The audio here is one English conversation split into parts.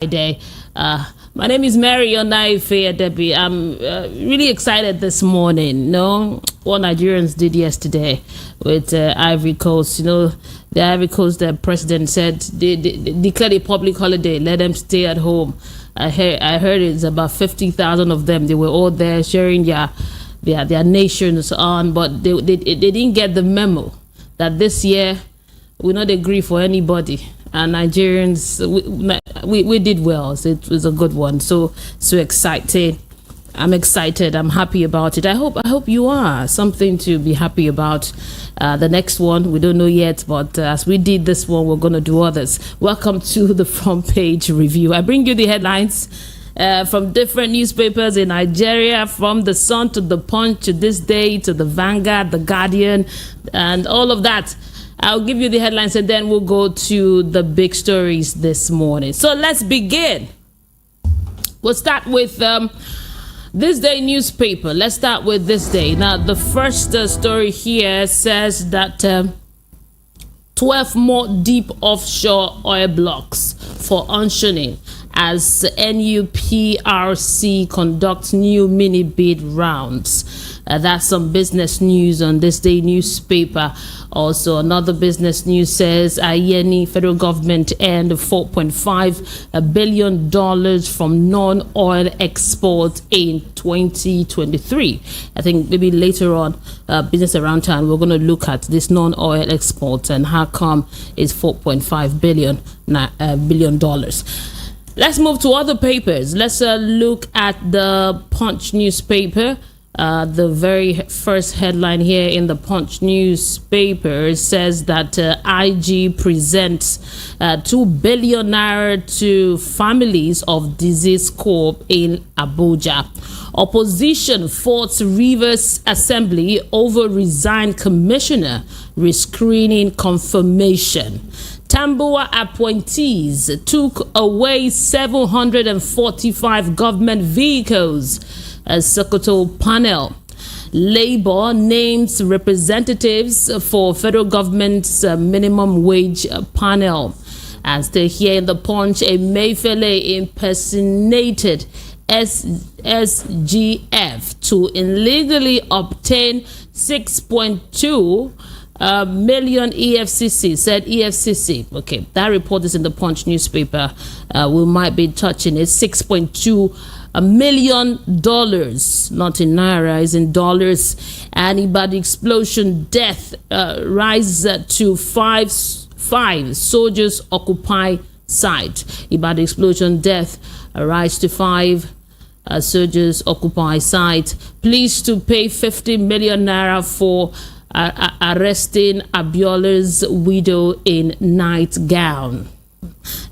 Day. My name is Mary Onaife Debbie. I'm really excited this morning. What Nigerians did yesterday with Ivory Coast. The Ivory Coast, the president said they declared a public holiday. Let them stay at home. I heard it's about 50,000 of them. They were all there sharing their nations on, but they didn't get the memo that this year we not agree for anybody. And Nigerians, we did well. So it was a good one. So excited. I'm excited. I'm happy about it. I hope you are. Something to be happy about. The next one, we don't know yet, but as we did this one, we're going to do others. Welcome to the front page review. I bring you the headlines from different newspapers in Nigeria, from the Sun to the Punch to This Day to the Vanguard, the Guardian, and all of that. I'll give you the headlines and then we'll go to the big stories this morning. So let's begin. We'll start with This Day newspaper. Let's start with This Day. Now, the first story here says that 12 more deep offshore oil blocks for auctioning as NUPRC conducts new mini bid rounds. That's some business news on This Day newspaper. Also, another business news says Ayeni federal government earned $4.5 billion from non-oil exports in 2023. I think maybe later on, Business Around Town, we're going to look at this non-oil exports and how come it's $4.5 billion. Let's move to other papers. Let's look at the Punch newspaper. The very first headline here in the Punch newspaper says that IG presents 2 billion naira to families of deceased corps in Abuja. Opposition fought Rivers Assembly over resigned commissioner rescreening confirmation. Tambuwa appointees took away 745 government vehicles. Sokoto panel. Labour names representatives for federal government's minimum wage panel. And still here in the Punch, a Mayfele impersonated SGF to illegally obtain 6.2 million EFCC, said EFCC. Okay, that report is in the Punch newspaper. We might be touching it. $6.2 million, not in naira, is in dollars. And Ibadan explosion death rise to five soldiers occupy site. Ibadan explosion death rise to 5 soldiers occupy site. Pleased to pay 50 million naira for arresting Abiola's widow in nightgown.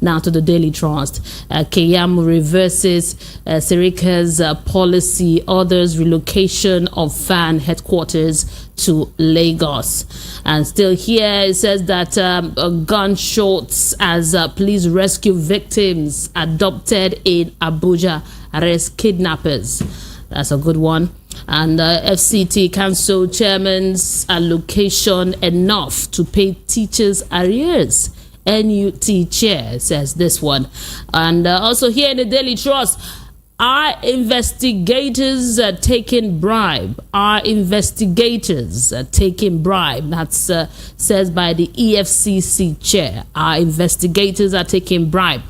Now to the Daily Trust. Keyam reverses Sirika's policy, orders relocation of FAN headquarters to Lagos. And still here it says that gunshots as police rescue victims adopted in Abuja, arrest kidnappers. That's a good one. And FCT Council chairman's allocation enough to pay teachers' arrears. NUT chair says this one. And also here in the Daily Trust, are investigators taking bribe? Are investigators taking bribe? That's says by the EFCC chair. Our investigators are taking bribe.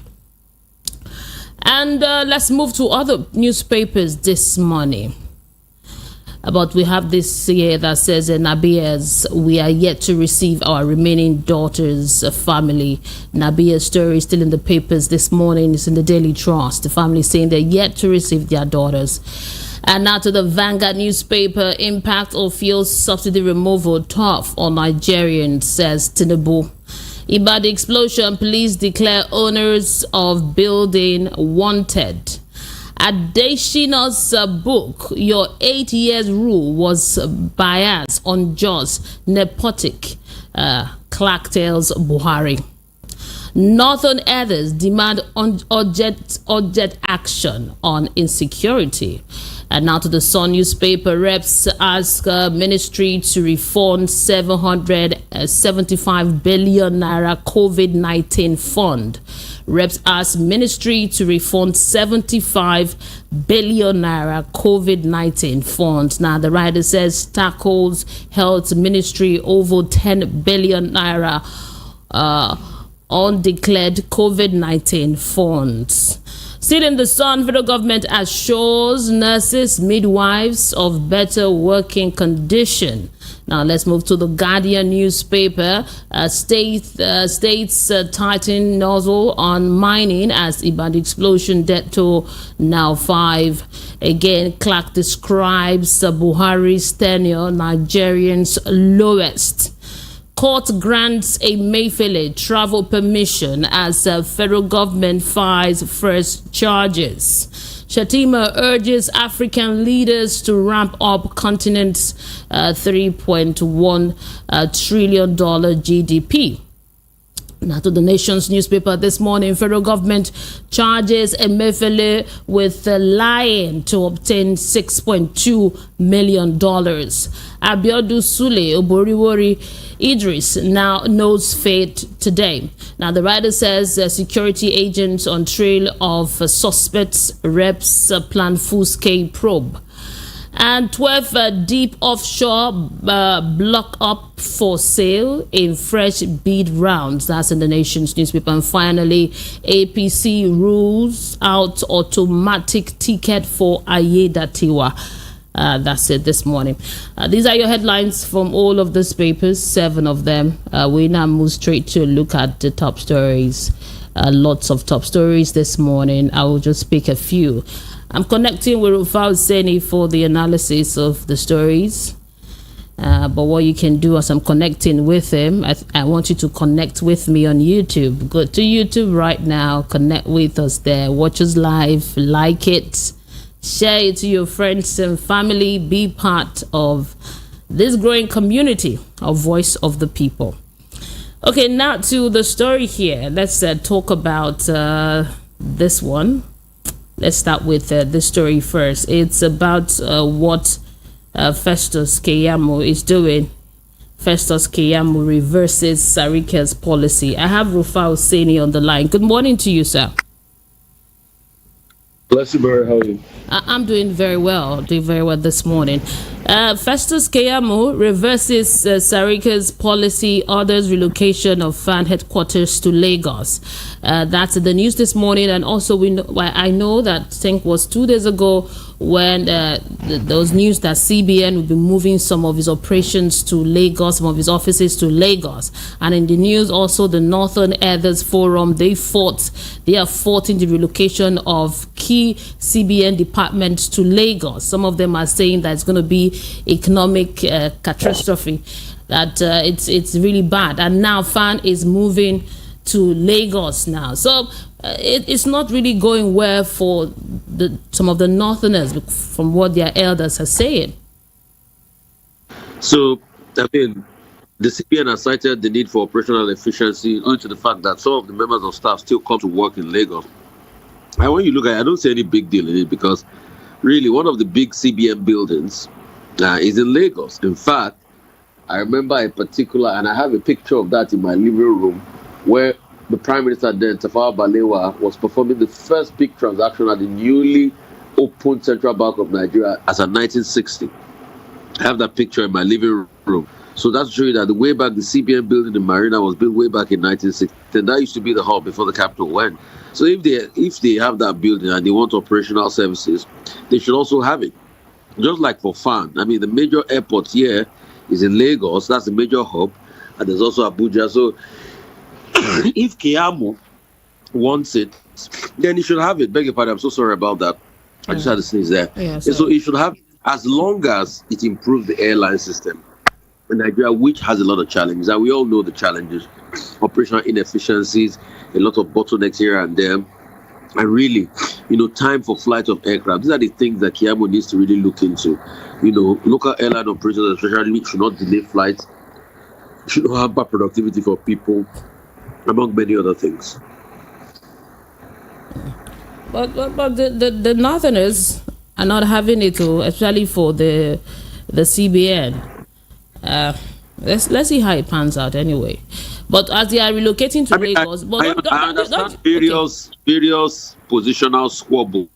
And let's move to other newspapers this morning. But we have this here that says in Nabia's, we are yet to receive our remaining daughter's family. Nabia's story is still in the papers this morning. It's in the Daily Trust. The family saying they're yet to receive their daughters. And now to the Vanguard newspaper. Impact of fuel subsidy removal tough on Nigerians, says Tinubu. Ibadan explosion, police declare owners of building wanted. Adeshina's book, Your 8 Years Rule, was biased, unjust, nepotic, Clark tells Buhari. Northern others demand urgent action on insecurity. And now to the Sun newspaper. Reps ask ministry to refund 775 billion naira COVID-19 fund. Reps asked ministry to refund 75 billion naira COVID-19 funds. Now, the rider says tackles health ministry over 10 billion naira undeclared COVID-19 funds. Still in the sun, federal government assures nurses, midwives of better working condition. Now let's move to the Guardian newspaper. States tighten nozzle on mining as Ibadan explosion death toll now 5. Again, Clark describes Buhari's tenure Nigerians' lowest. Court grants Emefiele travel permission as federal government files first charges. Shatima urges African leaders to ramp up continent's $3.1 trillion GDP. Now to the Nation's newspaper this morning, federal government charges Emefiele with lying to obtain $6.2 million. Abiodun Sule Oboriwori Idris now knows fate today. Now the writer says security agents on trail of suspects, reps plan full-scale probe. And 12 deep offshore block up for sale in fresh bid rounds. That's in the Nation's newspaper. And finally, APC rules out automatic ticket for Ayedatiwa. That's it this morning. These are your headlines from all of these papers, 7 of them. We now move straight to look at the top stories. Lots of top stories this morning. I will just pick a few. I'm connecting with Rufal Seni for the analysis of the stories. But what you can do as I'm connecting with him, I want you to connect with me on YouTube. Go to YouTube right now, connect with us there, watch us live, like it, share it to your friends and family, be part of this growing community of Voice of the People. Okay, now to the story here. Let's talk about this one. Let's start with this story first. It's about what Festus Keyamo is doing. Festus Keyamo reverses Sarika's policy. I have Rufal Seni on the line. Good morning to you, sir. Bless you, Barry. How are you? I'm doing very well. Doing very well this morning. Festus Keyamo reverses Sarika's policy, orders relocation of FAN headquarters to Lagos. That's in the news this morning, and also I know that I think was 2 days ago when there was news that CBN will be moving some of his operations to Lagos, some of his offices to Lagos. And in the news also, the Northern Elders Forum, they are faulting the relocation of key CBN departments to Lagos. Some of them are saying that it's going to be economic catastrophe, that it's really bad. And now FAN is moving to Lagos now. So it's not really going well for some of the Northerners from what their elders are saying. So, I mean, the CBN has cited the need for operational efficiency owing to the fact that some of the members of staff still come to work in Lagos. And when you look at it, I don't see any big deal in it because really one of the big CBN buildings is in Lagos. In fact, I remember a particular, and I have a picture of that in my living room, where the Prime Minister then, Tafawa Balewa, was performing the first big transaction at the newly opened Central Bank of Nigeria as of 1960. I have that picture in my living room. So that's showing that the way back, the CBN building in Marina was built way back in 1960. And that used to be the hub before the capital went. So if they have that building and they want operational services, they should also have it. Just like for FAN. I mean, the major airport here is in Lagos. That's the major hub. And there's also Abuja. So if Keyamo wants it, then he should have it. Beg your pardon, I'm so sorry about that. I just had to sneeze there. Yeah, so he should have, as long as it improves the airline system in Nigeria, which has a lot of challenges, and we all know the challenges, operational inefficiencies, a lot of bottlenecks here and there, and really, time for flight of aircraft. These are the things that Keyamo needs to really look into. Local airline operators especially should not delay flights, should not have bad productivity for people, among many other things. But the Northerners are not having it, especially for the CBN. Let's see how it pans out anyway. But as they are relocating to Lagos, but I understand various positional squabbles,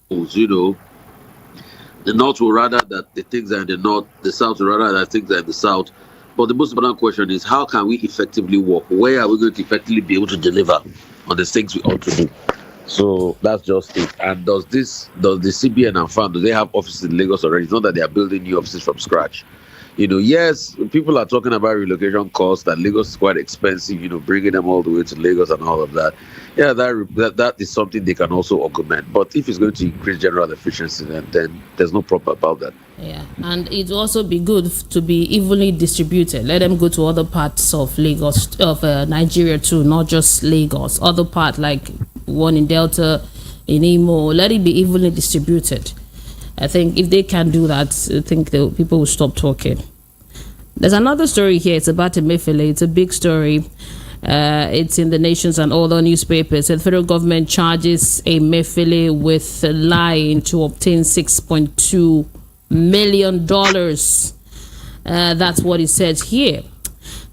The North will rather that the things are in the North, the South will rather that things are in the South. But the most important question is, how can we effectively work? Where are we going to effectively be able to deliver on the things we ought to do? So that's just it. And does the CBN and FAM, do they have offices in Lagos already? It's not that they are building new offices from scratch. Yes, people are talking about relocation costs, that Lagos is quite expensive, bringing them all the way to Lagos and all of that. Yeah, that is something they can also augment. But if it's going to increase general efficiency, then there's no problem about that. Yeah, and it will also be good to be evenly distributed. Let them go to other parts of Lagos, of Nigeria too, not just Lagos. Other part like one in Delta, in Imo, let it be evenly distributed. I think if they can do that, I think people will stop talking. There's another story here. It's about Emefiele. It's a big story. It's in the Nations and other newspapers. The federal government charges Emefiele with lying to obtain $6.2 million. That's what it says here.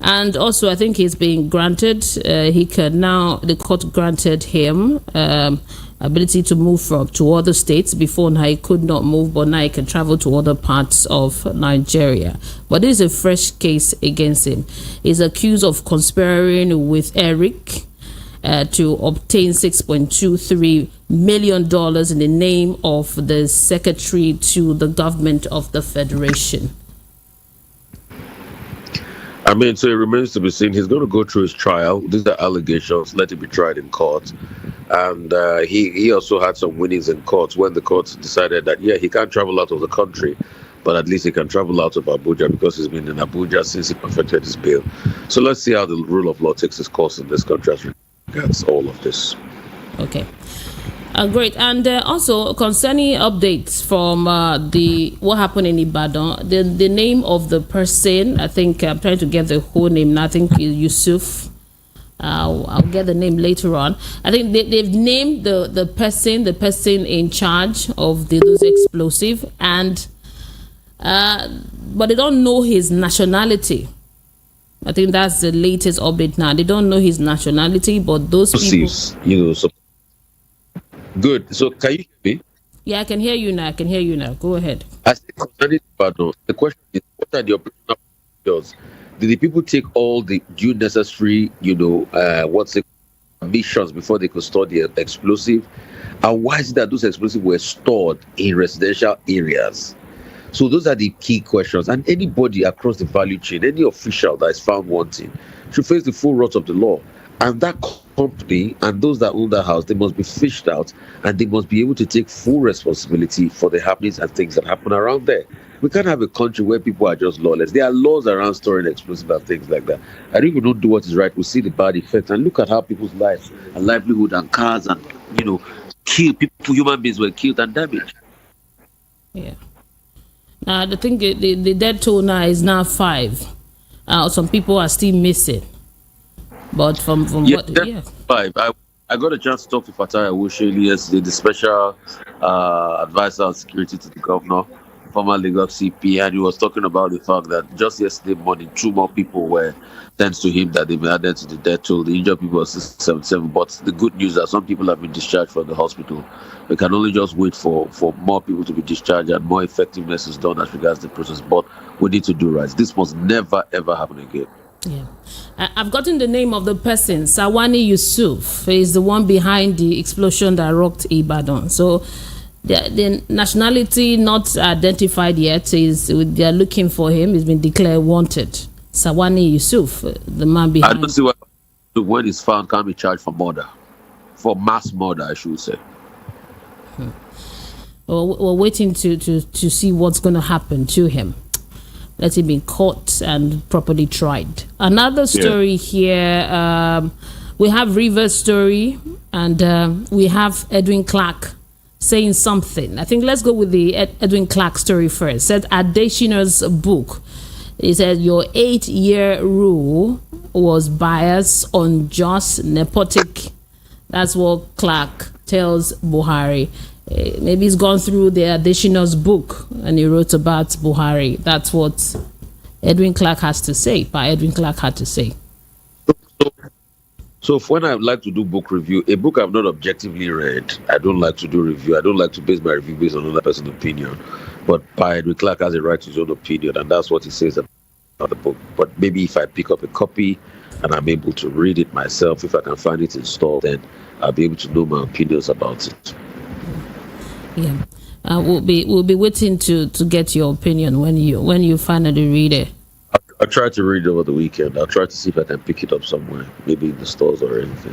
And also, I think he's being granted. The court granted him ability to move to other states. Before now, he could not move, but now he can travel to other parts of Nigeria. But this is a fresh case against him. He's accused of conspiring with Eric to obtain $6.23 million in the name of the secretary to the government of the Federation. So it remains to be seen. He's going to go through his trial. These are allegations. Let it be tried in court. And he also had some winnings in court when the court decided that, he can't travel out of the country, but at least he can travel out of Abuja because he's been in Abuja since he perfected his bail. So let's see how the rule of law takes its course in this country as regards all of this. Okay. Great. And also concerning updates from what happened in Ibadan, the name of the person, I think I'm trying to get the whole name now. I think Yusuf. I'll get the name later on. I think they've named the person in charge of those explosive, and but they don't know his nationality. I think that's the latest update now. They don't know his nationality, but those people. Good. So can you hear me? Yeah, I can hear you now. Go ahead. As concerning Ibadan, the question is, what are the operational procedures? Did the people take all the due necessary, missions before they could store the explosive? And why is it that those explosives were stored in residential areas? So those are the key questions. And anybody across the value chain, any official that is found wanting, should face the full wrath of the law. And that company and those that own that house, they must be fished out, and they must be able to take full responsibility for the happenings and things that happen around there. We can't have a country where people are just lawless. There are laws around storing explosives and things like that. And if we don't do what is right, we see the bad effects. And look at how people's lives and livelihood and cars and, kill people, human beings were killed and damaged. Yeah. Now, I think the death toll now is now 5. Some people are still missing. But from what? Yeah. 5. I got a chance to talk to Fatai Awusheli yesterday, the special advisor on security to the governor, former Lagos CP, and he was talking about the fact that just yesterday morning, 2 more people were sent to him that they been added to the death toll. The injured people are 77. But the good news is that some people have been discharged from the hospital. We can only just wait for more people to be discharged and more effectiveness is done as regards the process. But we need to do right. This must never, ever happen again. Yeah, I've gotten the name of the person. Sawani Yusuf is the one behind the explosion that rocked Ibadan. So the nationality not identified yet. They're looking for him. He's been declared wanted. Sawani Yusuf, the man behind. I don't see why when he's found can't be charged for murder, for mass murder, I should say. Well, we're waiting to see what's going to happen to him. Let him be caught and properly tried. Another story here. We have River's story, and we have Edwin Clark saying something. I think let's go with the Edwin Clark story first. Said Adesina's book. He said your 8-year rule was biased, unjust, nepotic. That's what Clark tells Buhari. Maybe he's gone through the Adesina's book and he wrote about Buhari. That's what Edwin Clark has to say. Edwin Clark had to say. So So when I like to do book review, a book I've not objectively read, I don't like to do review. I don't like to base my review based on another person's opinion. But Henry Clark has a right to his own opinion, and that's what he says about the book. But maybe if I pick up a copy and I'm able to read it myself, if I can find it installed, then I'll be able to know my opinions about it. Yeah, we'll be waiting to get your opinion when you finally read it. I'll try to read it over the weekend. I'll try to see if I can pick it up somewhere, maybe in the stores or anything.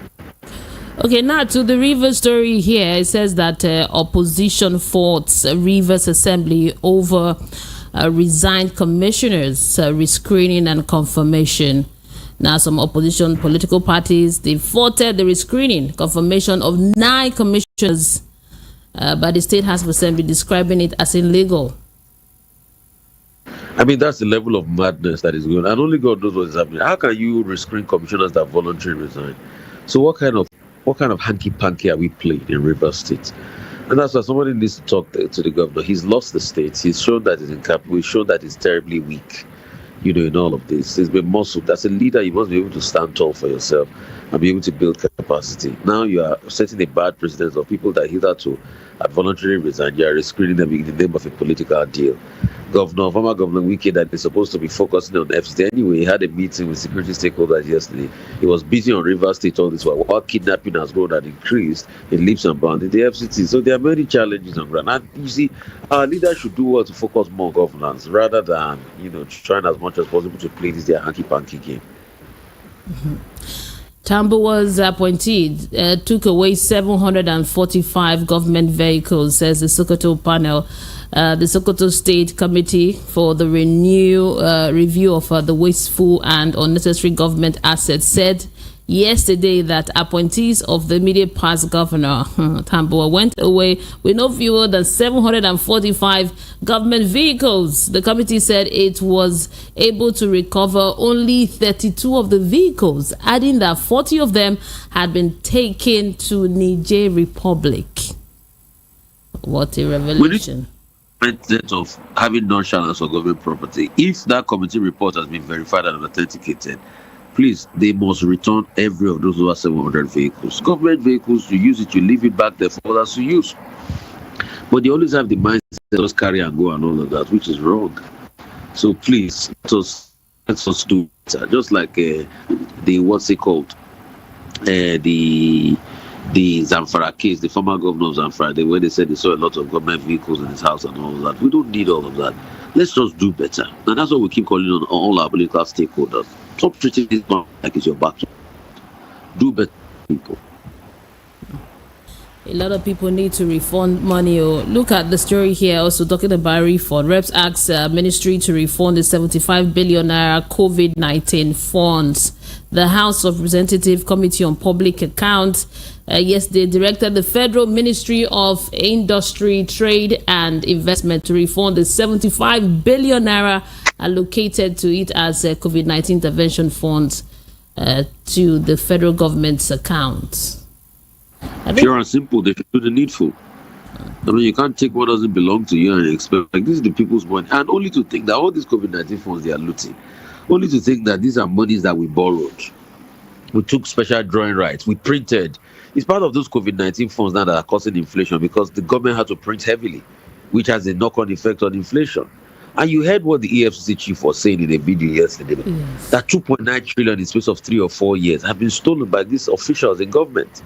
Okay, now to the Rivers story here. It says that opposition faults Rivers Assembly over resigned commissioners, rescreening and confirmation. Now, some opposition political parties, they faulted the rescreening, confirmation of 9 commissioners by the State House of Assembly, describing it as illegal. I mean, that's the level of madness that is going on. And only God knows what is happening. How can you rescreen commissioners that voluntarily resign? So what kind of hanky-panky are we playing in Rivers State? And that's why somebody needs to talk to the governor. He's lost the state. He's shown that he's incapable. He's shown that he's terribly weak, in all of this. He's been muscled. As a leader, you must be able to stand tall for yourself and be able to build capacity. Now you are setting a bad precedent of people that hitherto had voluntarily resigned. You are rescreening them in the name of a political deal. Former Governor Wike, that is supposed to be focusing on FCT. Anyway, he had a meeting with security stakeholders yesterday. He was busy on Rivers State all this while kidnapping has grown and increased in leaps and bounds in the FCT. So there are many challenges on ground. And you see, our leaders should do well to focus more on governance rather than, trying as much as possible to play this their hanky-panky game. Mm-hmm. Tambuwa's appointee took away 745 government vehicles, says the Sokoto panel. The Sokoto State Committee for the review of the wasteful and unnecessary government assets said yesterday that appointees of the immediate past governor Tambuwa went away with no fewer than 745 government vehicles. The committee said it was able to recover only 32 of the vehicles, adding that 40 of them had been taken to Niger Republic. What a revelation. Of having nonchalance of government property. If that committee report has been verified and authenticated, please, they must return every of those over 700 vehicles. Government vehicles, you use it, you leave it back there for others to use. But they always have the mindset to just carry and go and all of that, which is wrong. So please, let's do it. Just like the Zamfara case, the former governor of Zamfara, when they said they saw a lot of government vehicles in his house and all of that. We don't need all of that. Let's just do better. And that's what we keep calling on all our political stakeholders. Stop treating this like it's your backyard. Do better, people. A lot of people need to refund money. Look at the story here, also talking about refund. Reps asked ministry to refund the 75 billion naira COVID-19 funds. The House of Representatives Committee on Public Accounts yesterday directed the Federal Ministry of Industry, Trade and Investment to refund the 75 billion naira allocated to it as COVID-19 intervention funds to the federal government's accounts. Pure and simple, they should do the needful. I mean, you can't take what doesn't belong to you and expect, like, this is the people's money. And only to think that all these COVID-19 funds they are looting, only to think that these are monies that we borrowed. We took special drawing rights. We printed. It's part of those COVID-19 funds now that are causing inflation because the government had to print heavily, which has a knock-on effect on inflation. And you heard what the EFCC chief was saying in a video yesterday, that 2.9 trillion in the space of 3 or 4 years have been stolen by these officials in government.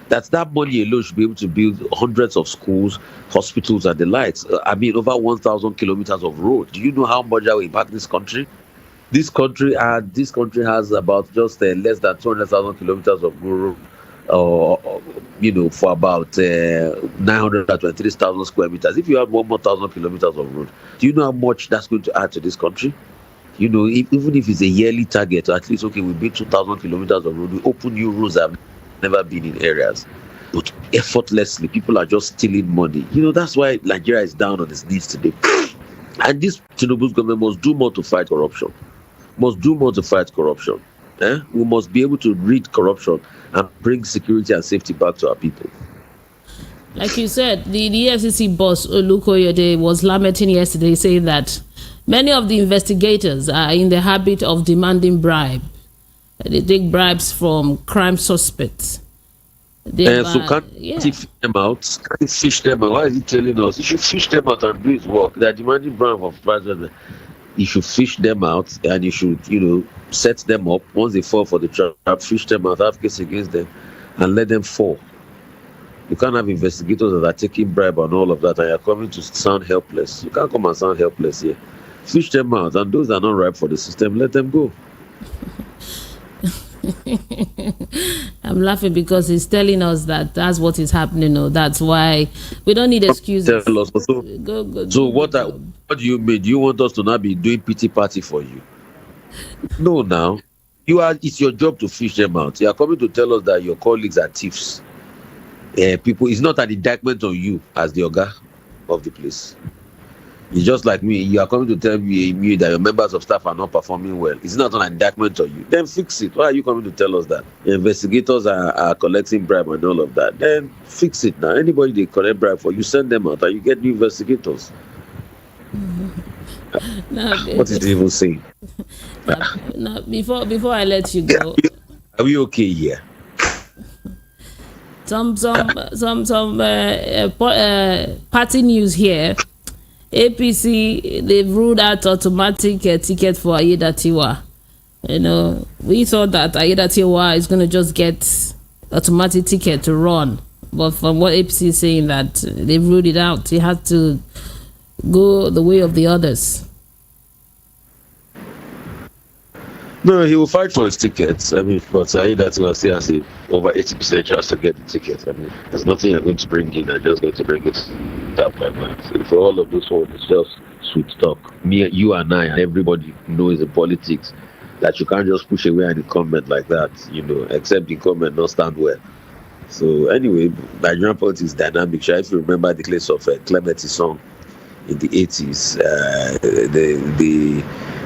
That money alone should be able to build hundreds of schools, hospitals, and the likes. I mean, over 1,000 kilometers of road. Do you know how much that will impact this country? This country has about just less than 200,000 kilometers of road, for about 923,000 square meters. If you have 1,000 kilometers of road, do you know how much that's going to add to this country? Even if it's a yearly target, at least, we build 2,000 kilometers of road, we open new roads that have never been in areas. But effortlessly, people are just stealing money. That's why Nigeria is down on its knees today. And this Tinubu's government must do more to fight corruption. We must be able to rid corruption and bring security and safety back to our people. Like you said, the EFCC boss, Olukoyede, was lamenting yesterday, saying that many of the investigators are in the habit of demanding bribe. They take bribes from crime suspects. So can't he fish them out? Can't he fish them out? Why is he telling us he should fish them out and do his work? They are demanding bribe of president. He should fish them out and he should, set them up. Once they fall for the trap, fish them out, have case against them, and let them fall. You can't have investigators that are taking bribe and all of that, and you're coming to sound helpless. You can't come and sound helpless here. Fish them out, and those that are not ripe for the system, let them go. I'm laughing because he's telling us that that's what is happening. That's why we don't need excuses. Tell us. So what do you mean? Do you want us to not be doing pity party for you? No, now it's your job to fish them out. You are coming to tell us that your colleagues are thieves. People, it's not an indictment on you as the Oga of the place. It's just like me. You are coming to tell me that your members of staff are not performing well. It's not an indictment on you. Then fix it. Why are you coming to tell us that? The investigators are collecting bribe and all of that. Then fix it now. Anybody they collect bribe for, you send them out and you get new investigators. What is he even saying? Before I let you go, are we okay here? Some party news here. APC, they've ruled out automatic ticket for Ayedatiwa. We thought that Ayedatiwa is going to just get automatic ticket to run. But from what APC is saying, that they've ruled it out. He had to go the way of the others. No, he will fight for his tickets. But Ayedatiwa still has over 80% chance to get the ticket. There's nothing I'm going to bring in. I'm just going to bring it up by mind. So for all of this one, it's just sweet talk. Me, you and I, and everybody knows in politics that you can't just push away an incumbent like that, except the incumbent not stand well. So anyway, Nigerian politics is dynamic. If you remember the case of Clement's song in the 80s,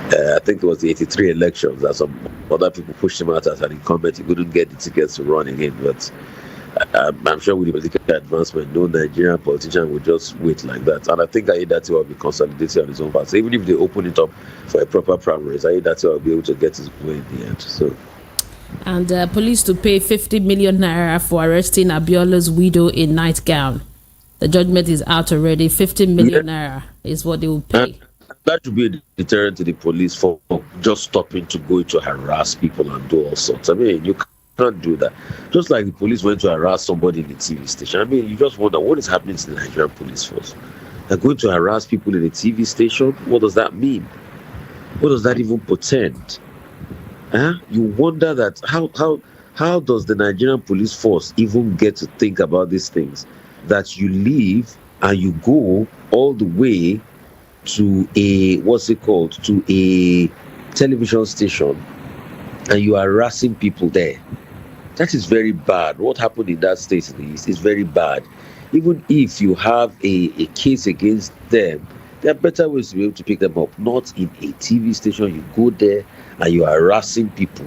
I think it was the 83 elections that some other people pushed him out as an incumbent. He couldn't get the tickets to run again. But I'm sure with the political advancement, no Nigerian politician would just wait like that. And I think Ayedatiwa will be consolidated on his own part. So even if they open it up for a proper primaries, Ayedatiwa will be able to get his way in the end. So. And police to pay 50 million naira for arresting Abiola's widow in nightgown. The judgment is out already. 50 million naira is what they will pay. That should be a deterrent to the police for just stopping to go to harass people and do all sorts. You can't do that. Just like the police went to harass somebody in the TV station. You just wonder what is happening to the Nigerian police force. They're going to harass people in a TV station. What does that mean? What does that even portend? You wonder that how does the Nigerian police force even get to think about these things? That you leave and you go all the way to a television station and you are harassing people there. That is very bad. What happened in that state is very bad. Even if you have a case against them, there are better ways to be able to pick them up. Not in a TV station. You go there and you are harassing people.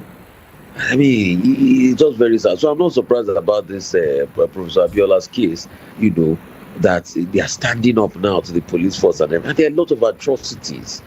It's just very sad. So I'm not surprised about this Professor Abiola's case, that they are standing up now to the police force and there are a lot of atrocities.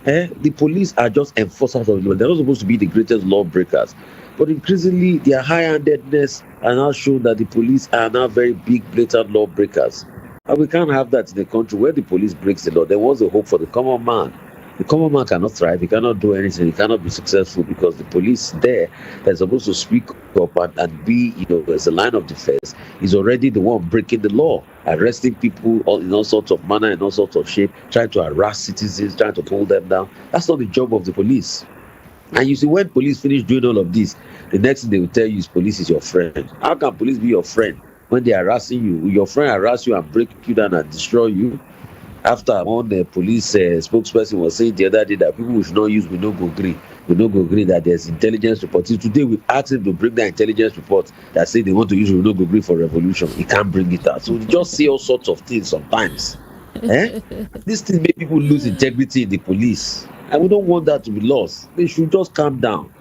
The police are just enforcers of the law. They're not supposed to be the greatest lawbreakers. But increasingly, their high-handedness are now showing that the police are now very big, blatant lawbreakers. And we can't have that in a country where the police breaks the law. There was a hope for the common man. The common man cannot thrive. He cannot do anything. He cannot be successful because the police there that's supposed to speak up and be, as a line of defense, is already the one breaking the law, arresting people in all sorts of manner, in all sorts of shape, trying to harass citizens, trying to pull them down. That's not the job of the police. And you see, when police finish doing all of this, the next thing they will tell you is police is your friend. How can police be your friend when they are harassing you? Your friend harass you and break you down and destroy you? After one police spokesperson was saying the other day that people should not use we no go agree that there's intelligence report. Today we asked him to bring the intelligence report that say they want to use we no go agree for revolution. He can't bring it out. So we just say all sorts of things sometimes. This thing make people lose integrity in the police. And we don't want that to be lost. They should just calm down.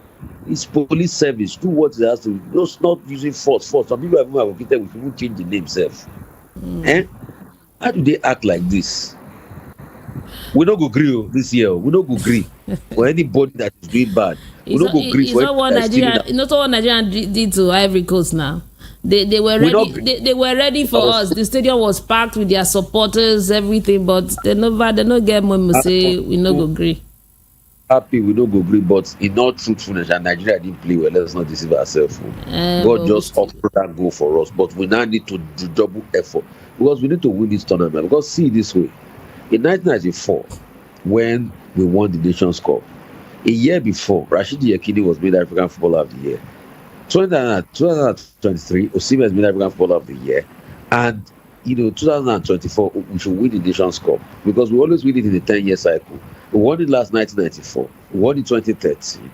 It's police service. Do what it has to do. Just not using force. Some people have even advocated we should change the name self. How do they act like this? We don't go agree this year. We don't go agree. for anybody that is doing bad. We don't go grief for not what Nigeria did to Ivory Coast now. They were ready. They were ready for us. The stadium was packed with their supporters, everything. But they no get money. Say we no go agree. Happy we don't go agree, but in all truthfulness, and Nigeria didn't play well. Let's not deceive ourselves. God just offered that goal for us, but we now need to do double effort because we need to win this tournament. Because see this way, in 1994, when we won the Nations Cup, a year before, Rashidi Yekini was made African Footballer of the Year. 2023, Osimhen has been African Footballer of the Year, and 2024 we should win the Nations Cup because we always win it in a 10-year cycle. We won it last 1994. We won it 2013.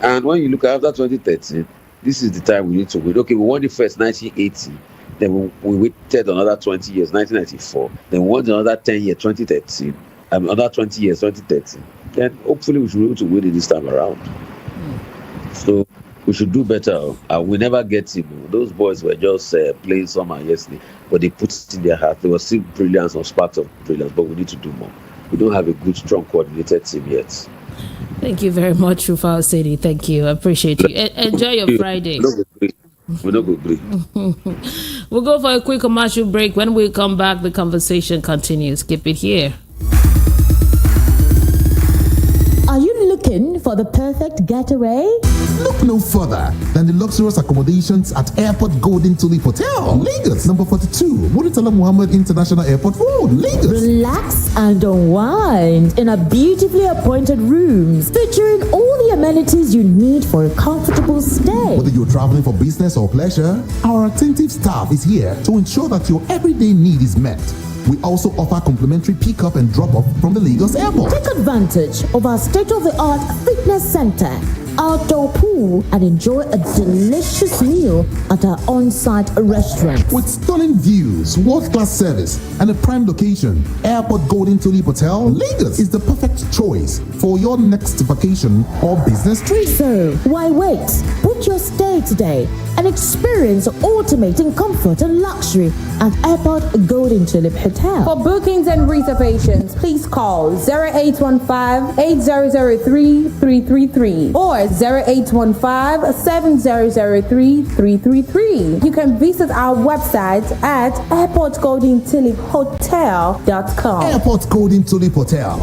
And when you look after 2013, this is the time we need to win. Okay, we won it first 1980. Then we waited another 20 years, 1994. Then we won another 10 years, 2013. And another 20 years, 2013. Then hopefully we should be able to win it this time around. So we should do better. We never get him. Those boys were just playing somehow yesterday, but they put it in their heart. There was still brilliance or sparks of brilliance, but we need to do more. We don't have a good, strong, coordinated team yet. Thank you very much, Rufai Oseni. Thank you. I appreciate you. Enjoy your Friday. We're not going to agree. We'll go for a quick commercial break. When we come back, the conversation continues. Keep it here. Are you looking for the perfect getaway? Look no further than the luxurious accommodations at Airport Golden Tulip Hotel, Lagos, number 42, Muritala Muhammad International Airport Road, Lagos. Relax and unwind in a beautifully appointed rooms featuring all the amenities you need for a comfortable stay. Whether you're traveling for business or pleasure, our attentive staff is here to ensure that your everyday need is met. We also offer complimentary pick-up and drop-off from the Lagos airport. Take advantage of our state-of-the-art fitness center, outdoor pool, and enjoy a delicious meal at our on-site restaurant. With stunning views, world-class service, and a prime location, Airport Golden Tulip Hotel, Lagos is the perfect choice for your next vacation or business trip. So, why wait? Book your stay today and experience ultimate in comfort and luxury at Airport Golden Tulip Hotel. For bookings and reservations, please call 0815-8003-333 or 0815-7003-333. You can visit our website at airportgoldentuliphotel.com. Airport Golden Tulip Hotel,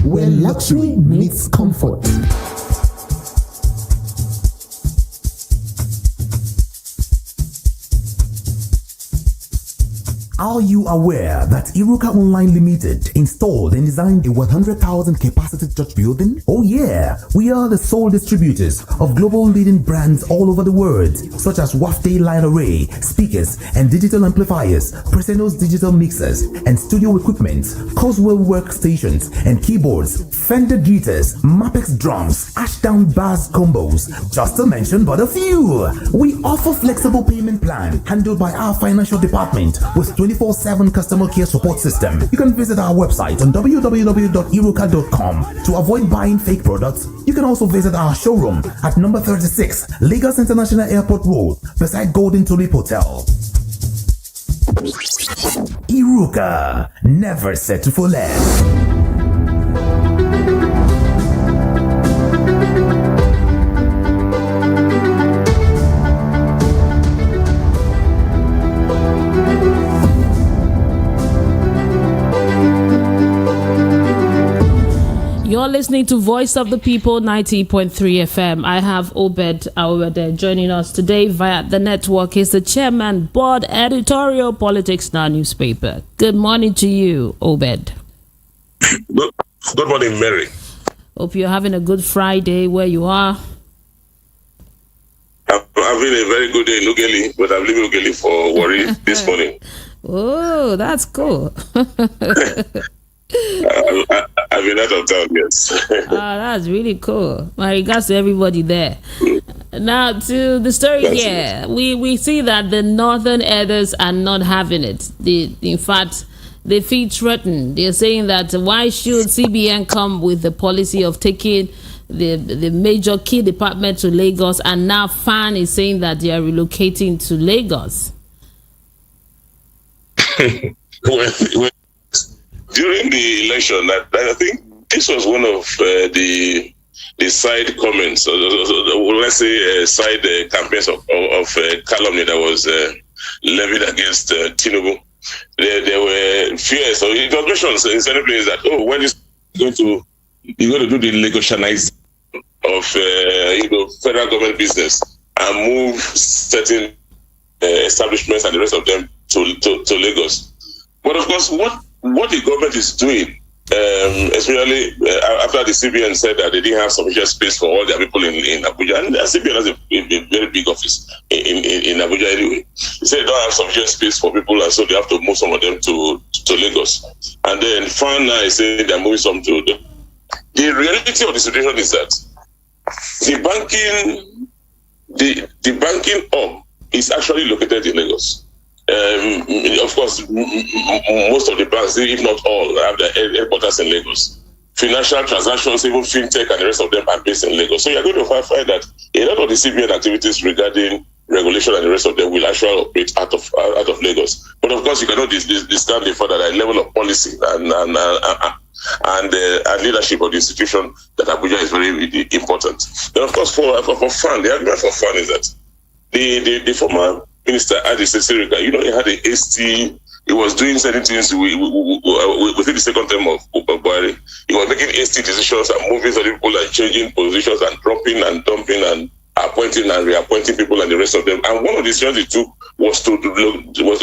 where luxury meets comfort. Are you aware that Iruka Online Limited installed and designed a 100,000 capacity church building? Oh yeah, we are the sole distributors of global leading brands all over the world, such as Wafte Line Array, speakers and digital amplifiers, Preseno's digital mixers and studio equipment, Coswell workstations and keyboards, Fender guitars, Mapex drums, Ashdown bass combos, just to mention but a few. We offer flexible payment plan handled by our financial department with 24/7 customer care support system. You can visit our website on www.iruka.com to avoid buying fake products. You can also visit our showroom at number 36 Lagos International Airport Road beside Golden Tulip Hotel. Iruka, never settle for less. You're listening to Voice of the People, 90.3 FM. I have Obed Awede joining us today via the network. He's the chairman, board editorial, Politics Now newspaper. Good morning to you, Obed. Good morning, Mary. Hope you're having a good Friday where you are. I'm having a very good day in Ughelli, but I'm leaving Ughelli for Warri this morning. Oh, that's cool. I've been out of town, yes. That's really cool. My regards to everybody there. Now to the story here. We see that the northern elders are not having it. In fact, they feel threatened. They're saying that why should CBN come with the policy of taking the major key department to Lagos, and now FAN is saying that they are relocating to during the election, I think this was one of the side comments, or let's say side campaigns of calumny that was levied against Tinubu. There were fears, so it was mentioned in certain places that, when is going to do the negotiation of federal government business and move certain establishments and the rest of them to Lagos. But of course, what the government is doing, especially after the CBN said that they didn't have sufficient space for all their people in Abuja, and the CBN has a very big office in Abuja anyway. They said they don't have sufficient space for people, and so they have to move some of them to Lagos. And then FANA is saying they're moving some to the reality of the situation is that the banking hub is actually located in Lagos. Of course, most of the banks, if not all, have their headquarters in Lagos. Financial transactions, even fintech and the rest of them are based in Lagos. So you're going to find that a lot of the CBN activities regarding regulation and the rest of them will actually operate out of Lagos. But of course, you cannot discount the fact that a level of policy and leadership of the institution that Abuja is very important. Then of course, for fun, the argument for fun is that the former Minister Adi Sesirika, he had a hasty. He was doing certain things within the second term of Buhari. He was making hasty decisions and moving certain people and changing positions and dropping and dumping and appointing and reappointing people and the rest of them. And one of the decisions he took was to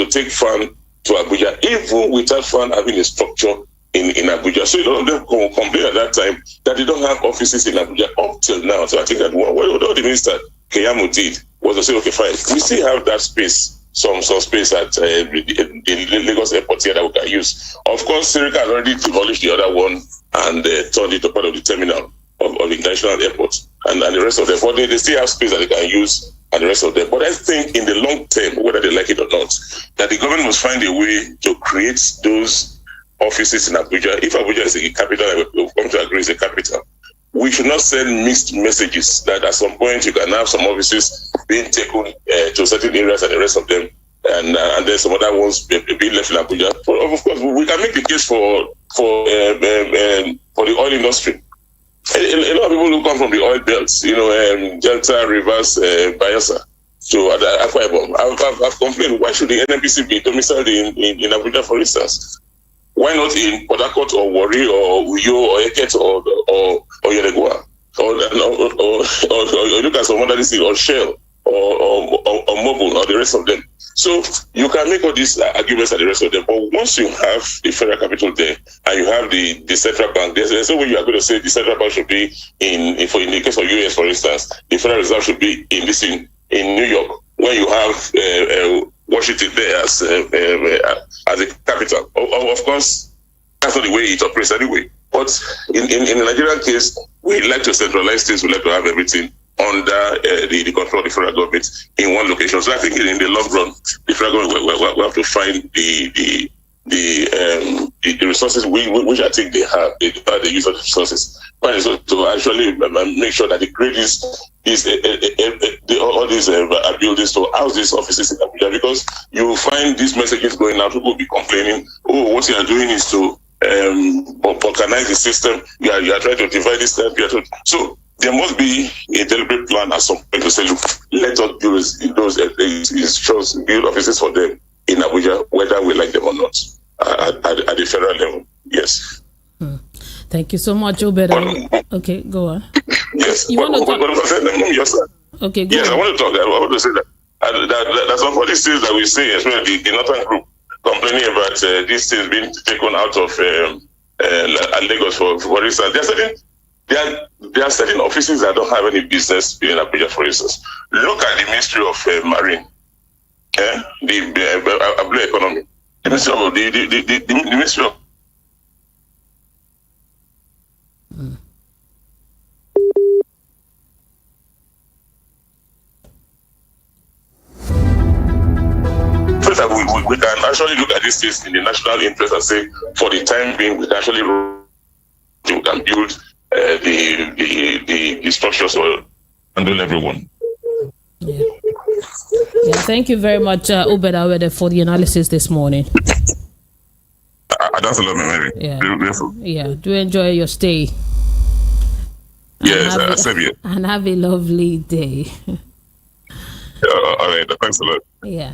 take FAN to Abuja, even without FAN having a structure in Abuja. So a lot of them complained at that time that they don't have offices in Abuja up till now. So I think that what the Minister Keyamo did was to say, okay, fine, we still have that space, some space at the Lagos airport here that we can use. Of course, Sirika has already demolished the other one and turned it to part of the terminal of the international airport and the rest of them. But they still have space that they can use and the rest of them. But I think in the long term, whether they like it or not, that the government must find a way to create those offices in Abuja. If Abuja is a capital, and we've come to agree it's a capital, we should not send mixed messages that at some point you can have some offices being taken to certain areas and the rest of them, and then some other ones being left in Abuja. Of course, we can make the case for the oil industry. A lot of people who come from the oil belts, Delta, Rivers, Bayelsa, to Akwa Ibom, I've complained, why should the NNPC be domiciled in Abuja, for instance? Why not in Port Harcourt or Warri or Uyo or Eket or Yelegua? Or look at some other things, or Shell or Mobil or the rest of them. So you can make all these arguments and the rest of them, but once you have the federal capital there and you have the central bank, there's no way you are going to say the central bank should be in the case of US, for instance, the Federal Reserve should be in New York, when you have Washington there as a capital. Of course, that's not the way it operates anyway. But in the Nigerian case, we like to centralize things. We like to have everything under the control of the federal government in one location. So I think in the long run, the federal government will have to find the resources which I think they have. They use of the resources. So to actually make sure that they create all these buildings to house these offices in Abuja, because you will find these messages going out. People will be complaining, what you are doing is to balkanize the system. You are trying to divide this time. So there must be a deliberate plan at some point to say, look, let us build those institutions, build offices for them in Abuja, whether we like them or not, at the federal level. Yes. Thank you so much, Obeda. Okay, go on. Yes. You want to talk? Okay, go yes, on. I want to talk. I want to say that there's some policies that we see, especially the Northern Group, complaining about these things being taken out of Lagos, for instance. There are certain offices that don't have any business being in Abuja, for instance. Look at the Ministry of Marine, the Blue Economy, the Ministry of the Ministry of we can actually look at these things in the national interest and say, for the time being, we can actually build the structures or handle everyone. Yeah. Thank you very much, Obeda, for the analysis this morning. I That's a lot, Mary. Yeah. Grateful. Yeah. Do enjoy your stay. Yes, same here. And have a lovely day. All right. Thanks a lot. Yeah.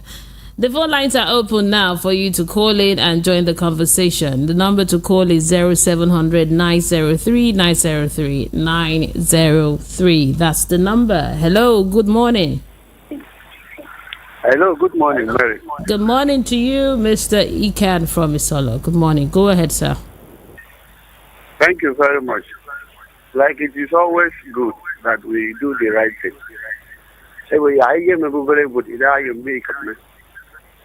The phone lines are open now for you to call in and join the conversation. The number to call is 0700 903 903 903. That's the number. Hello, good morning. Hello, good morning, Mary. Good morning to you, Mr. Ikan from Isolo. Good morning. Go ahead, sir. Thank you very much. Like, it is always good that we do the right thing.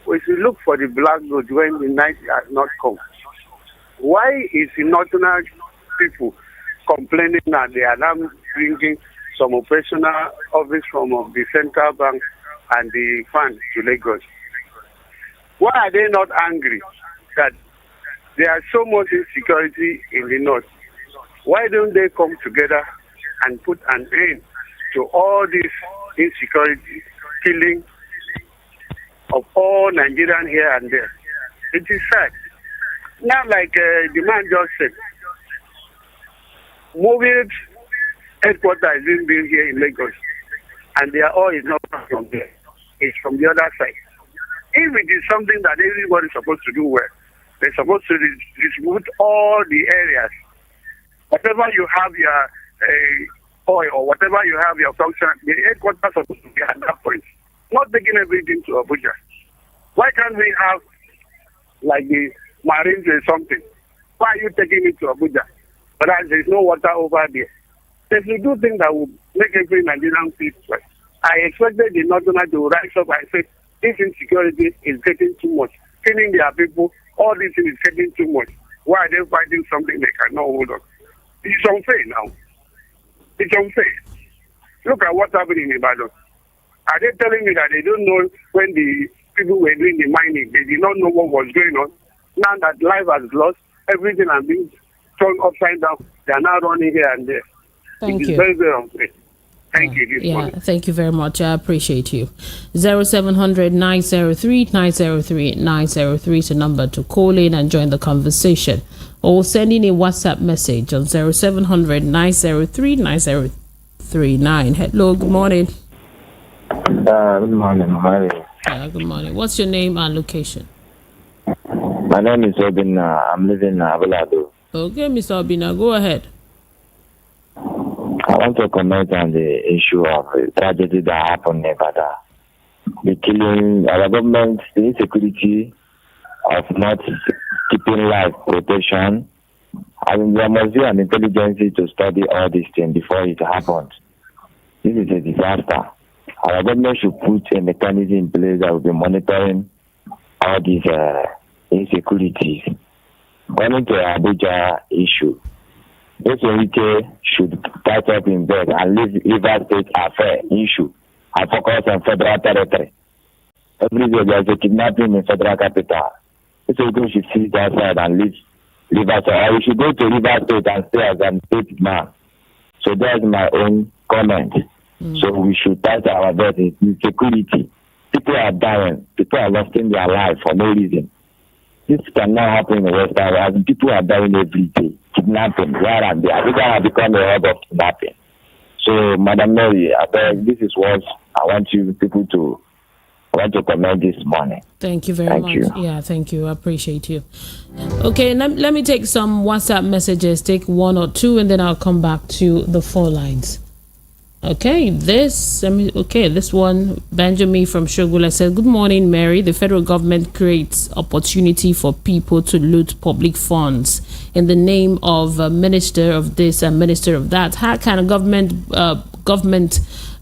We should look for the black gold when the night has not come. Why is the northern people complaining that they are now bringing some operational office from the central bank and the funds to Lagos? Why are they not angry that there is so much insecurity in the north? Why don't they come together and put an end to all this insecurity, killing of all Nigerians here and there? It is sad. Now, like the man just said, moving headquarters is being built here in Lagos, and their oil is not from there. It's from the other side. If it is something that everybody is supposed to do well, they're supposed to distribute all the areas. Whatever you have your oil or whatever you have your function, the headquarters are supposed to be at that point. Not taking everything to Abuja. Why can't we have like the Marines or something? Why are you taking it to Abuja? But there's no water over there. If you do things that will make every Nigerian peaceful, I expected the Northerners to rise up and say, this insecurity is getting too much. Killing their people, all this is getting too much. Why are they fighting something they cannot hold on? It's unfair now. It's unfair. Look at what's happening in Ibadan. Are they telling me that they don't know when the people were doing the mining, they did not know what was going on? Now that life has lost, everything has been turned upside down. They are now running here and there. Thank you. It's very, very unfair. Thank you. Thank you very much. I appreciate you. 0700 903 903 903 is the number to call in and join the conversation. Or send in a WhatsApp message on 0700 903 9039. Hello, good morning. Good morning. Good morning. What's your name and location? My name is Obina. I'm living in Abilado. Okay, Mr. Obina, go ahead. I want to comment on the issue of the tragedy that happened in Nevada. The killing, our government, the insecurity of not keeping life protection. I mean, there must be an intelligence to study all these things before it happens. This is a disaster. Our government should put a mechanism in place that will be monitoring all these insecurities. Coming to the Abuja issue, this Enrique should start up in bed and leave River State affair issue and focus on federal territory. Every day there's a kidnapping in federal capital. This Enrique should see that side and leave River State. Or we should go to River State and stay as an state man. So that's my own comment. So we should start our bed in security. People are dying. People are losing their life for no reason. This cannot happen in the Western world. People are dying every day. Kidnapping, here and there. This have become a hub of kidnapping. So, Madam Mary, I beg, this is what I want you people to comment this morning. Thank you very much. Yeah, thank you. I appreciate you. Okay, let me take some WhatsApp messages. Take one or two, and then I'll come back to the phone lines. Okay, this one, Benjamin from Shogula said, good morning, Mary. The federal government creates opportunity for people to loot public funds in the name of a minister of this and minister of that. How can a government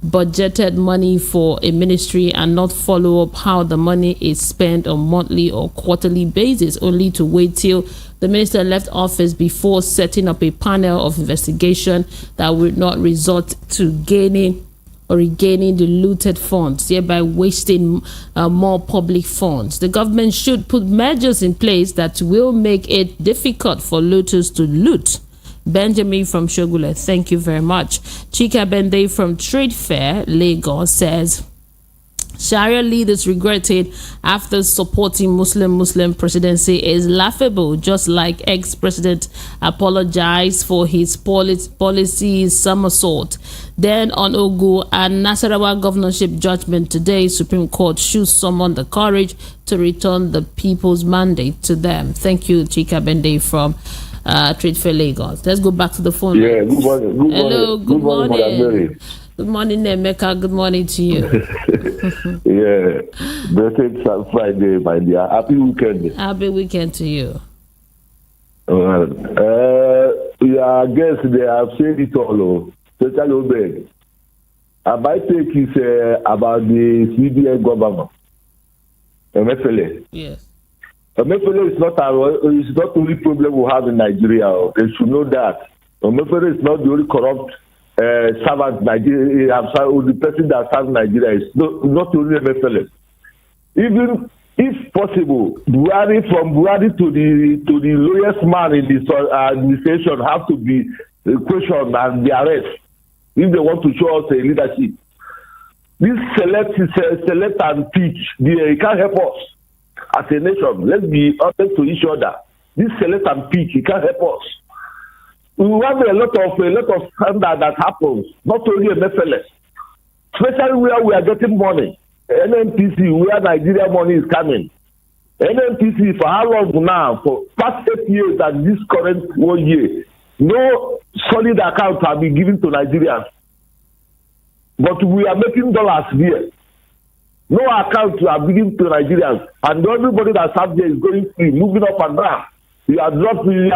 budgeted money for a ministry and not follow up how the money is spent on monthly or quarterly basis, only to wait till the minister left office before setting up a panel of investigation that would not result to gaining or regaining the looted funds, thereby wasting more public funds? The government should put measures in place that will make it difficult for looters to loot. Benjamin from Shogule, thank you very much. Chika Bende from Trade Fair, Lagos says, Sharia leaders regretted after supporting Muslim presidency is laughable, just like ex-president apologized for his policy somersault. Then on Ogu and Nasarawa governorship judgment today, Supreme Court should summon the courage to return the people's mandate to them. Thank you, Chika Bende from Trade Fair Lagos. Let's go back to the phone. Yeah, good morning. Hello, good morning. Good morning, Emeka. Good morning to you. Yeah, blessed Friday, my dear. Happy weekend. Happy weekend to you. I guess they have said it all. Especially Obed. My take is about the CBN government. MFLA. Yes. MFLA is not the only problem we have in Nigeria. They should know that. MFLA is not the only corrupt servant Nigeria. The person that serves Nigeria is not only MFLA. Even if possible, from Buhari to the lowest man in this administration have to be questioned and be arrested if they want to show us a leadership. This select and teach, it can't help us as a nation. Let's be honest to each other. This select and teach, it can't help us. We have a lot of standard that happens, not only in FLS, especially where we are getting money. NNPC, where Nigeria money is coming. NNPC for how long now? For past 8 years and this current 1 year. No solid account have been given to Nigerians. But we are making dollars here. No account have been given to Nigerians. And everybody that's out there is going free, moving up and down. We are stopping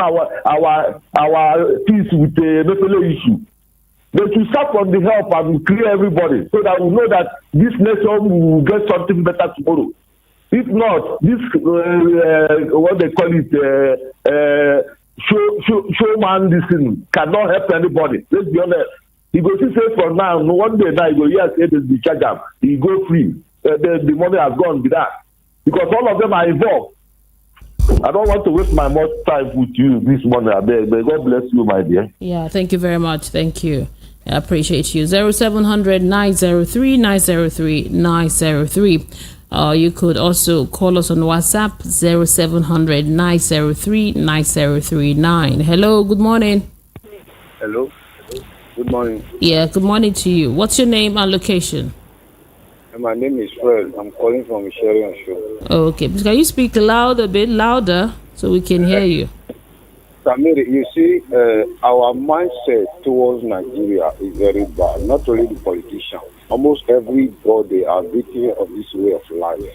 our peace with the Nepal issue. They should start from the help and clear everybody so that we know that this nation will get something better tomorrow. If not, this what they call it showman this thing cannot help anybody. Let's be honest. He go to say for now, one day now he go yes, it is the charge. He go free. The money has gone with that. Because all of them are involved. I don't want to waste my much time with you this morning. May God bless you, my dear. Yeah, thank you very much. Thank you. I appreciate you. 0700 903 903 903. You could also call us on WhatsApp 0700 903 9039. Hello, good morning. Hello, good morning. Yeah, good morning to you. What's your name and location? My name is Fred. I'm calling from Sharon Show. Okay, can you speak a bit louder so we can hear you? Samiri, you see, our mindset towards Nigeria is very bad. Not only the politicians. Almost everybody are victim of this way of life.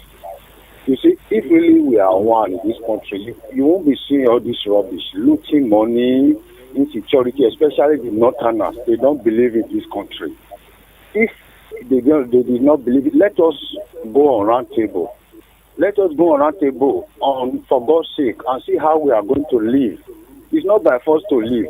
You see, if really we are one in this country, you won't be seeing all this rubbish, looting money, insecurity, especially the Northerners. They don't believe in this country. If they did not believe it, let us go on round table. Let us go on round table for God's sake and see how we are going to live. It's not by force to live.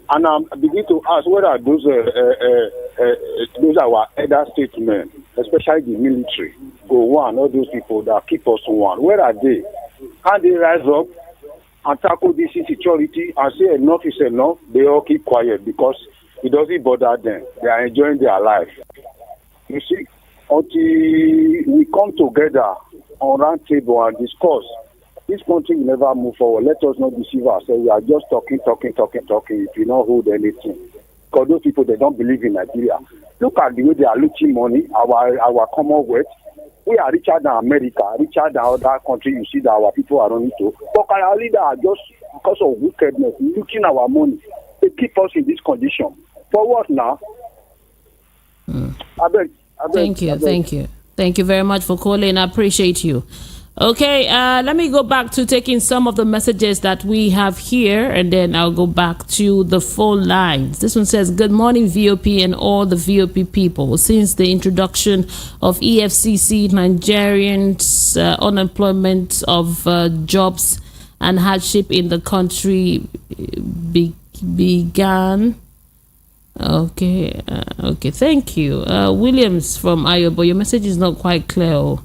And I'm beginning to ask whether those are our elder statesmen, especially the military, all those people that keep us one. Where are they? Can they rise up and tackle this insecurity and say enough is enough? They all keep quiet because it doesn't bother them. They are enjoying their life. You see, until we come together on round table and discuss, this country will never move forward. Let us not deceive ourselves. We are just talking. If you don't hold anything. Because those people, they don't believe in Nigeria. Look at the way they are looting money, our Commonwealth. We are richer than America, richer than other countries. You see that our people are running to. But our leaders are just, because of wickedness, looting our money. They keep us in this condition. For what now? Thank you very much for calling. I appreciate you. Okay, let me go back to taking some of the messages that we have here, and then I'll go back to the phone lines. This one says, good morning, VOP and all the VOP people. Since the introduction of EFCC, Nigerians' unemployment of jobs and hardship in the country began. Okay, thank you. Williams from Ayobo, your message is not quite clear.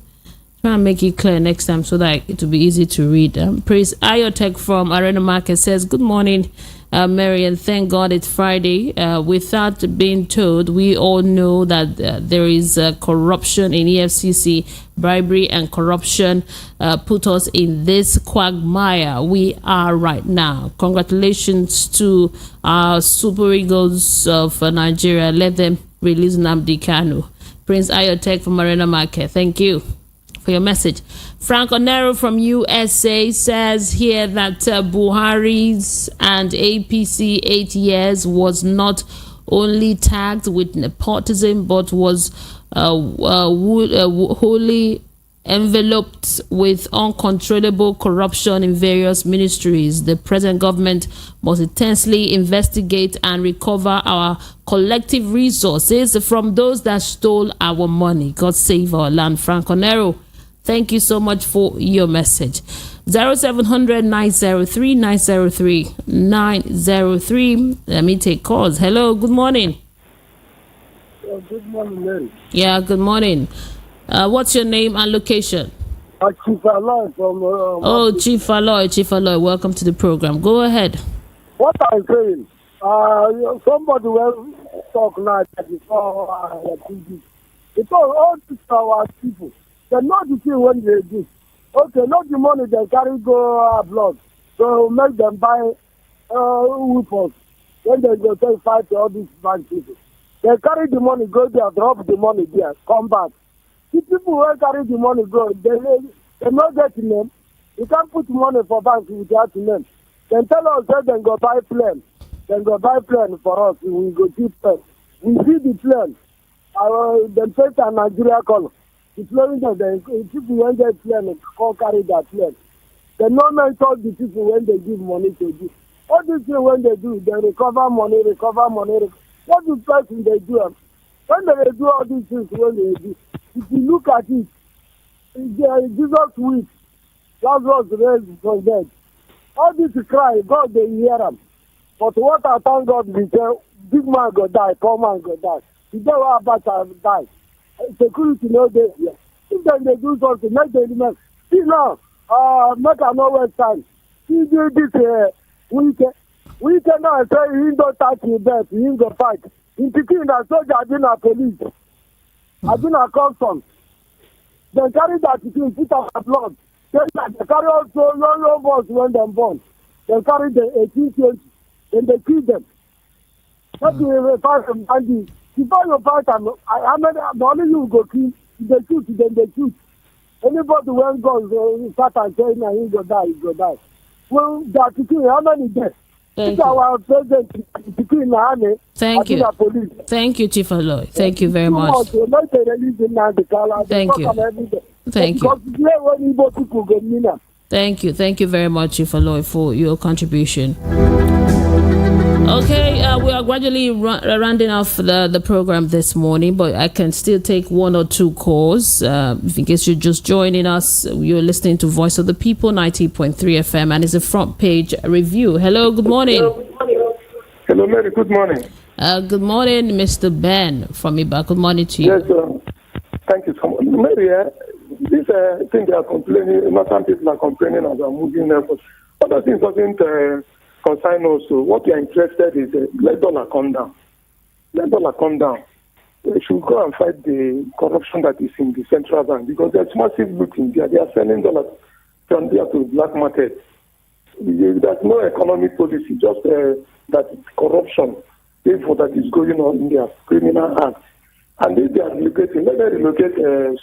Try and make it clear next time so that it will be easy to read. Praise Ayotek from Arena Market says, good morning, Mary, and thank God it's Friday. Without being told, we all know that there is corruption in EFCC. Bribery and corruption put us in this quagmire we are right now. Congratulations to our Super Eagles of Nigeria. Let them release Nnamdi Kanu. Prince Ayotek from Arena Market. Thank you for your message. Frank Onero from USA says here that Buhari's and APC 8 years was not only tagged with nepotism but was wholly enveloped with uncontrollable corruption in various ministries. The present government must intensely investigate and recover our collective resources from those that stole our money. God save our land. Frank Onero, thank you so much for your message. 0700 903 903 903. Let me take calls. Hello, good morning. Good morning, Mary. Yeah, good morning. What's your name and location? Chief Aloy from... Chief Aloy, welcome to the program. Go ahead. What I'm saying, somebody will talk now before TV. Because all these our people, they know the thing when they do. Okay, not the money they carry go abroad. So make them buy weapons. When they go to fight all these bad people. They carry the money, go there, drop the money there, come back. The people who carry the money go, they not get name. You can't put money for bank without name. Then tell us that then go buy plane. Then go buy plane for us. We go cheap plane. We see the plane. Then take a Nigeria call. The plane the people when they plane, go carry that plane. They no mentor the people when they give money to do. All these things when they do, they recover money. What do person they do? When they do all these things when they do, if you look at it, Jesus weep, Lazarus raised from dead. All this cry, God they hear them. But what I thank God we say, big man go die, poor man go die. You don't know about to die. Security no day here. If then they do something, make the element. See now, make a no waste time. See this weekend now say he don't touch his bed, he go fight. In Peking, that soldier I been a police. I been a custom. They carry that thing, put up a blood. They carry also young boys when they're born. They carry the 1820, and they kill them. Not to fight them bandits. Before you fight them, I mean, the only you go kill, they shoot, then they shoot. Anybody when goes, start and say, now he go die. Well, that thing, how many deaths? Thank you. Thank you. Thank you, Chief Aloy. Thank you very much. Thank you. Thank you. Thank you. Thank you very much, Chief Aloy, for your contribution. Okay, we are gradually rounding off the program this morning, but I can still take one or two calls. If in case you're just joining us, you're listening to Voice of the People, 90.3 FM, and it's a front page review. Hello, good morning. Hello, Mary, good morning. Good morning, Mr. Ben from Iba. Good morning to you. Yes, thank you so much. Mary, this thing they are complaining, some people are complaining as I'm moving airport. Other things doesn't concern also. What we are interested is let dollar come down. Let dollar come down. We should go and fight the corruption that is in the central bank because there's massive looting there. They are selling dollars from there to black market. There's no economic policy, just that corruption, therefore, that is going on in their criminal act. And if they are relocating, let them relocate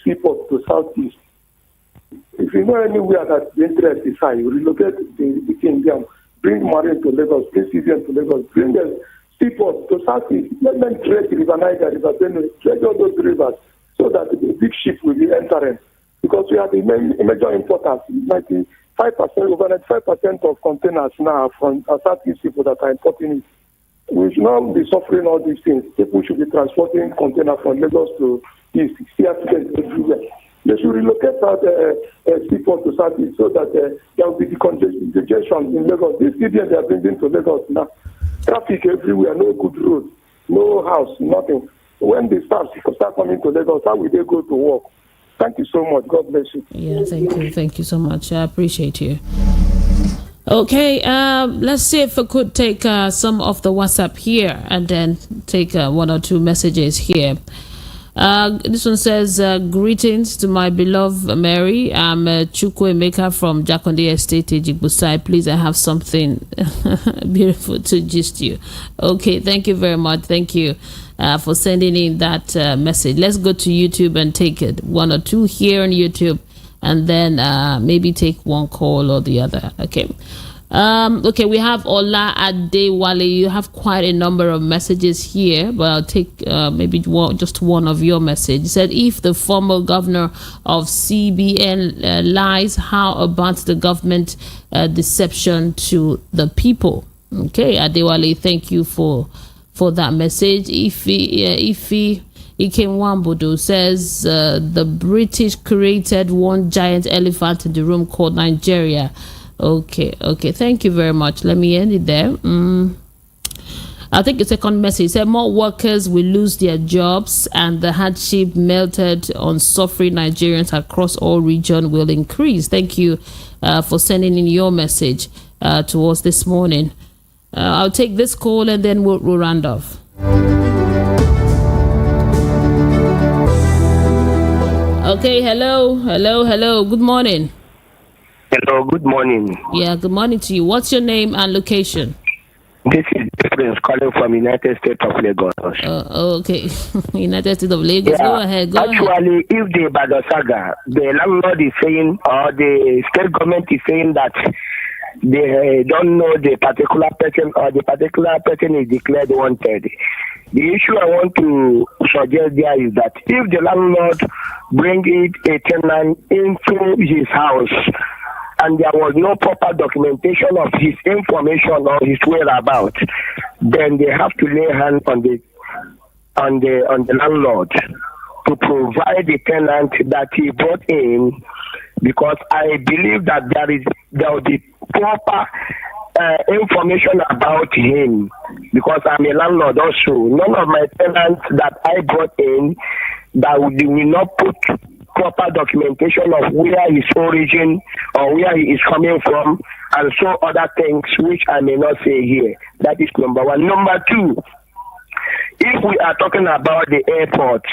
seaport to southeast. If you know anywhere that the interest is high, you relocate the kingdom. Bring marine to Lagos, bring CBN to Lagos, bring the seaport to Southeast. Let them trade River Niger, River Benue, trade all those rivers so that the big ship will be entering. Because we are the major importers. 95%, over 95% of containers now from Southeast people that are importing it. We should not be suffering all these things. People should be transporting containers from Lagos to East, see accidents everywhere. They should relocate that people to Southeast so that there will be congestion in Lagos. This CBN they are bringing to Lagos now. Traffic everywhere, no good road, no house, nothing. When the staff start coming to Lagos, how will they go to work? Thank you so much. God bless you. Yeah, thank you. Thank you so much. I appreciate you. Okay, let's see if I could take some of the WhatsApp here and then take one or two messages here. This one says, greetings to my beloved Mary. I'm Chukwuemeka from Jakonde Estate, Ejigbo. Please, I have something beautiful to gist you. Okay, thank you very much. Thank you for sending in that message. Let's go to YouTube and take it. One or two here on YouTube, and then maybe take one call or the other. Okay. Okay, we have Ola Adewale. You have quite a number of messages here, but I'll take maybe just one of your message. You said, if the former governor of CBN lies, how about the government deception to the people? Okay, Adewale, thank you for that message. Ife Ikemwambodo says, the British created one giant elephant in the room called Nigeria. Okay, thank you very much. Let me end it there. I think the second message said, more workers will lose their jobs and the hardship melted on suffering Nigerians across all regions will increase. Thank you for sending in your message to us this morning. I'll take this call and then we'll round off. Okay, hello. Good morning. Hello, good morning. Yeah, good morning to you. What's your name and location? This is Prince calling from United States of Lagos. Okay. United States of Lagos. Yeah. Go ahead. Actually, if the Badasaga, the landlord is saying, or the state government is saying that they don't know the particular person or the particular person is declared wanted, the issue I want to suggest there is that if the landlord brings a tenant into his house, and there was no proper documentation of his information or his whereabouts, then they have to lay hands on the landlord to provide the tenant that he brought in, because I believe that there will be proper information about him, because I'm a landlord also. None of my tenants that I brought in that will not put proper documentation of where his origin or where he is coming from, and so other things which I may not say here. That is number one. Number two, if we are talking about the airport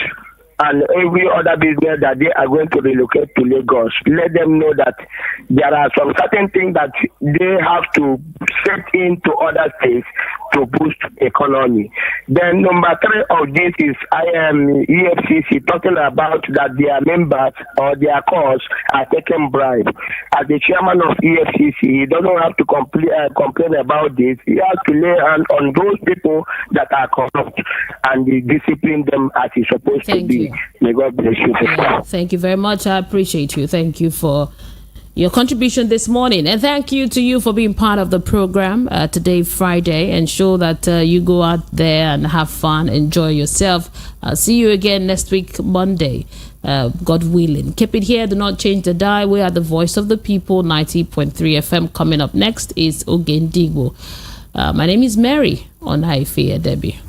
and every other business that they are going to relocate to Lagos, let them know that there are some certain things that they have to set into other states to boost economy. Then number three of this is EFCC talking about that their members or their cause are taking bribe. As the chairman of EFCC, he doesn't have to complain about this. He has to lay hand on those people that are corrupt and discipline them as he's supposed to be. May God bless you. Thank you very much. I appreciate you. Thank you for your contribution this morning, and thank you to you for being part of the program today, Friday. Ensure that you go out there and have fun, enjoy yourself. I'll see you again next week, Monday, God willing. Keep it here. Do not change the dial. We are the voice of the people. 90.3 FM. Coming up next is Ogendigbo. My name is Mary on High Fear Debbie.